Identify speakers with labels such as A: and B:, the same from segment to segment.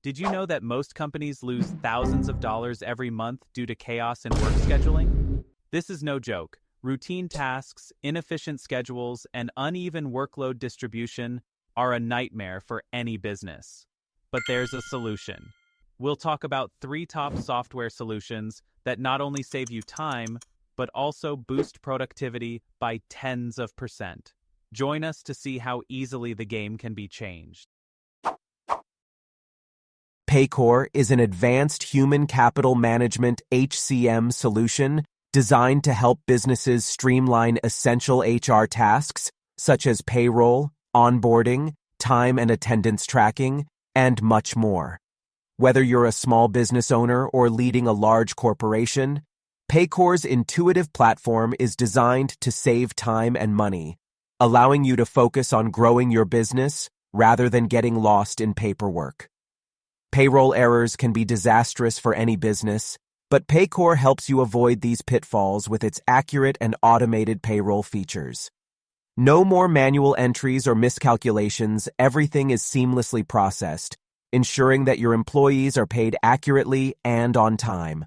A: Did you know that most companies lose thousands of dollars every month due to chaos in work scheduling? This is no joke. Routine tasks, inefficient schedules, and uneven workload distribution are a nightmare for any business. But there's a solution. We'll talk about 3 top software solutions that not only save you time, but also boost productivity by tens of percent. Join us to see how easily the game can be changed.
B: Paycor is an advanced human capital management (HCM) solution designed to help businesses streamline essential HR tasks such as payroll, onboarding, time and attendance tracking, and much more. Whether you're a small business owner or leading a large corporation, Paycor's intuitive platform is designed to save time and money, allowing you to focus on growing your business rather than getting lost in paperwork. Payroll errors can be disastrous for any business, but Paycor helps you avoid these pitfalls with its accurate and automated payroll features. No more manual entries or miscalculations, everything is seamlessly processed, ensuring that your employees are paid accurately and on time.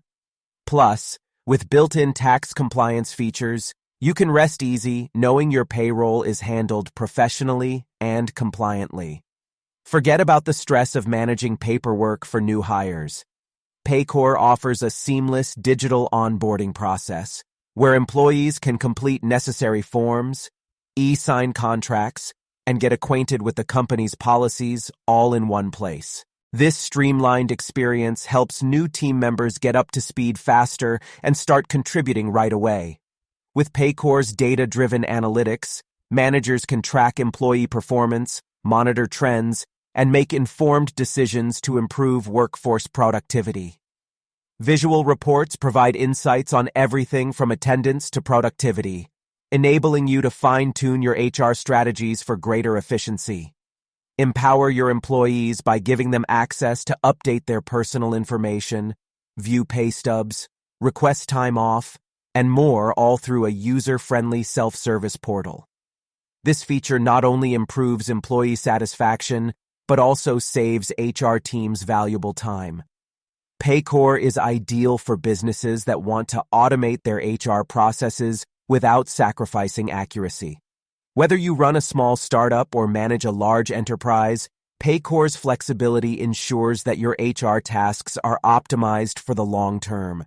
B: Plus, with built-in tax compliance features, you can rest easy knowing your payroll is handled professionally and compliantly. Forget about the stress of managing paperwork for new hires. Paycor offers a seamless digital onboarding process where employees can complete necessary forms, e-sign contracts, and get acquainted with the company's policies all in one place. This streamlined experience helps new team members get up to speed faster and start contributing right away. With Paycor's data-driven analytics, managers can track employee performance, monitor trends, and make informed decisions to improve workforce productivity. Visual reports provide insights on everything from attendance to productivity, enabling you to fine-tune your HR strategies for greater efficiency. Empower your employees by giving them access to update their personal information, view pay stubs, request time off, and more, all through a user-friendly self-service portal. This feature not only improves employee satisfaction, but also saves HR teams valuable time. Paycor is ideal for businesses that want to automate their HR processes without sacrificing accuracy. Whether you run a small startup or manage a large enterprise, Paycor's flexibility ensures that your HR tasks are optimized for the long term.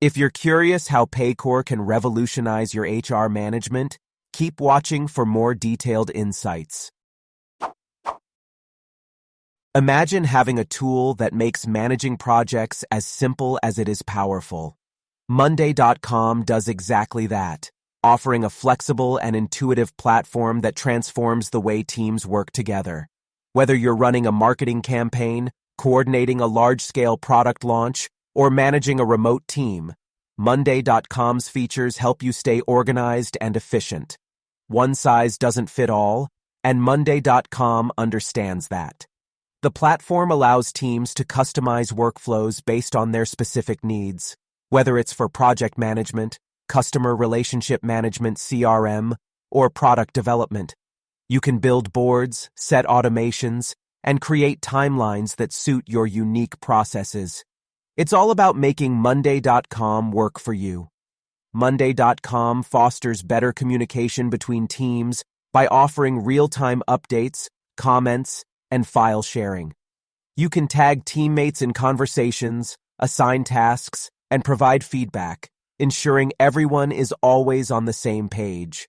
B: If you're curious how Paycor can revolutionize your HR management, keep watching for more detailed insights. Imagine having a tool that makes managing projects as simple as it is powerful. Monday.com does exactly that, offering a flexible and intuitive platform that transforms the way teams work together. Whether you're running a marketing campaign, coordinating a large-scale product launch, or managing a remote team, Monday.com's features help you stay organized and efficient. One size doesn't fit all, and Monday.com understands that. The platform allows teams to customize workflows based on their specific needs, whether it's for project management, customer relationship management (CRM), or product development. You can build boards, set automations, and create timelines that suit your unique processes. It's all about making Monday.com work for you. Monday.com fosters better communication between teams by offering real-time updates, comments, and file sharing. You can tag teammates in conversations, assign tasks, and provide feedback, ensuring everyone is always on the same page.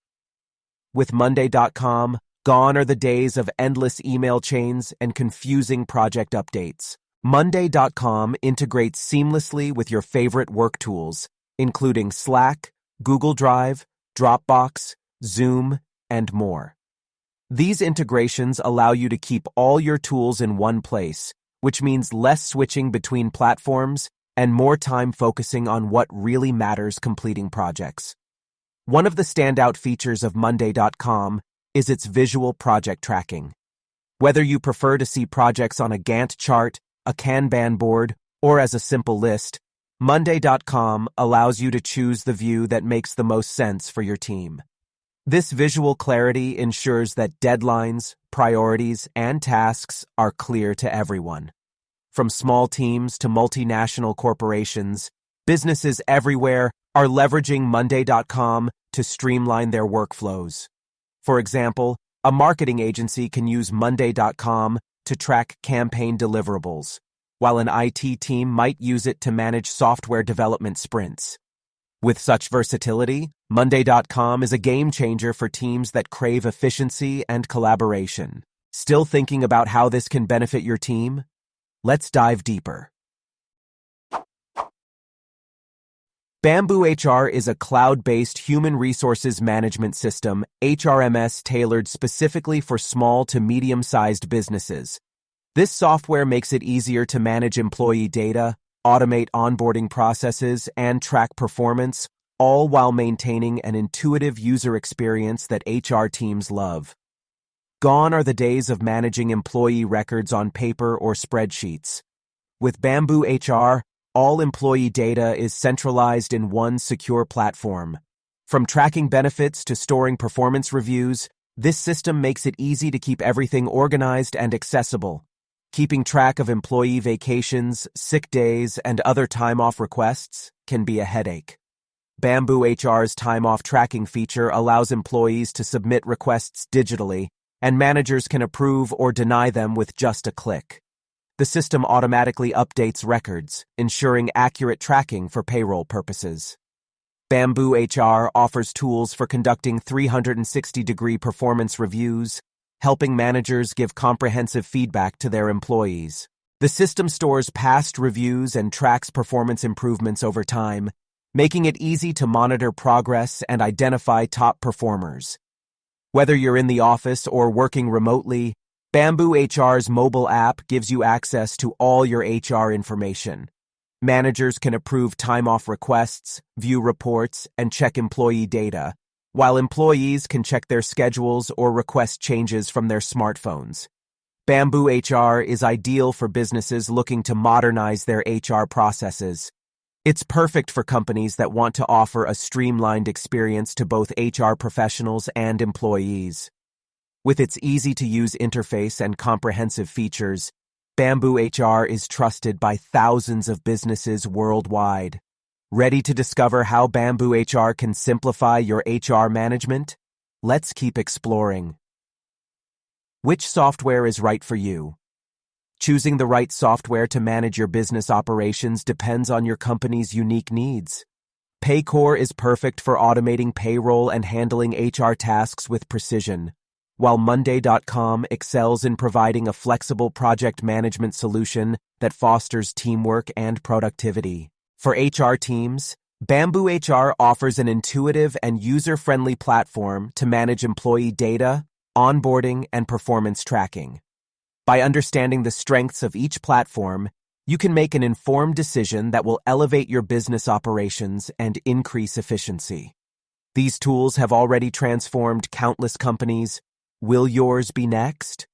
B: With Monday.com, gone are the days of endless email chains and confusing project updates. Monday.com integrates seamlessly with your favorite work tools, including Slack, Google Drive, Dropbox, Zoom, and more. These integrations allow you to keep all your tools in one place, which means less switching between platforms and more time focusing on what really matters: completing projects. One of the standout features of Monday.com is its visual project tracking. Whether you prefer to see projects on a Gantt chart, a Kanban board, or as a simple list, Monday.com allows you to choose the view that makes the most sense for your team. This visual clarity ensures that deadlines, priorities, and tasks are clear to everyone. From small teams to multinational corporations, businesses everywhere are leveraging Monday.com to streamline their workflows. For example, a marketing agency can use Monday.com to track campaign deliverables, while an IT team might use it to manage software development sprints. With such versatility, Monday.com is a game changer for teams that crave efficiency and collaboration. Still thinking about how this can benefit your team? Let's dive deeper. BambooHR is a cloud-based human resources management system, HRMS, tailored specifically for small to medium-sized businesses. This software makes it easier to manage employee data, automate onboarding processes, and track performance, all while maintaining an intuitive user experience that HR teams love. Gone are the days of managing employee records on paper or spreadsheets. With BambooHR, all employee data is centralized in one secure platform. From tracking benefits to storing performance reviews, this system makes it easy to keep everything organized and accessible. Keeping track of employee vacations, sick days, and other time-off requests can be a headache. BambooHR's time-off tracking feature allows employees to submit requests digitally, and managers can approve or deny them with just a click. The system automatically updates records, ensuring accurate tracking for payroll purposes. BambooHR offers tools for conducting 360-degree performance reviews, helping managers give comprehensive feedback to their employees. The system stores past reviews and tracks performance improvements over time, making it easy to monitor progress and identify top performers. Whether you're in the office or working remotely, BambooHR's mobile app gives you access to all your HR information. Managers can approve time-off requests, view reports, and check employee data, while employees can check their schedules or request changes from their smartphones. BambooHR is ideal for businesses looking to modernize their HR processes. It's perfect for companies that want to offer a streamlined experience to both HR professionals and employees. With its easy-to-use interface and comprehensive features, BambooHR is trusted by thousands of businesses worldwide. Ready to discover how BambooHR can simplify your HR management? Let's keep exploring. Which software is right for you? Choosing the right software to manage your business operations depends on your company's unique needs. Paycor is perfect for automating payroll and handling HR tasks with precision, while Monday.com excels in providing a flexible project management solution that fosters teamwork and productivity. For HR teams, BambooHR offers an intuitive and user-friendly platform to manage employee data, onboarding, and performance tracking. By understanding the strengths of each platform, you can make an informed decision that will elevate your business operations and increase efficiency. These tools have already transformed countless companies. Will yours be next?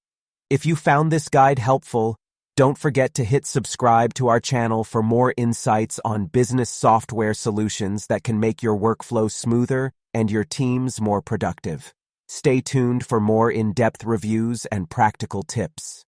B: If you found this guide helpful, don't forget to hit subscribe to our channel for more insights on business software solutions that can make your workflow smoother and your teams more productive. Stay tuned for more in-depth reviews and practical tips.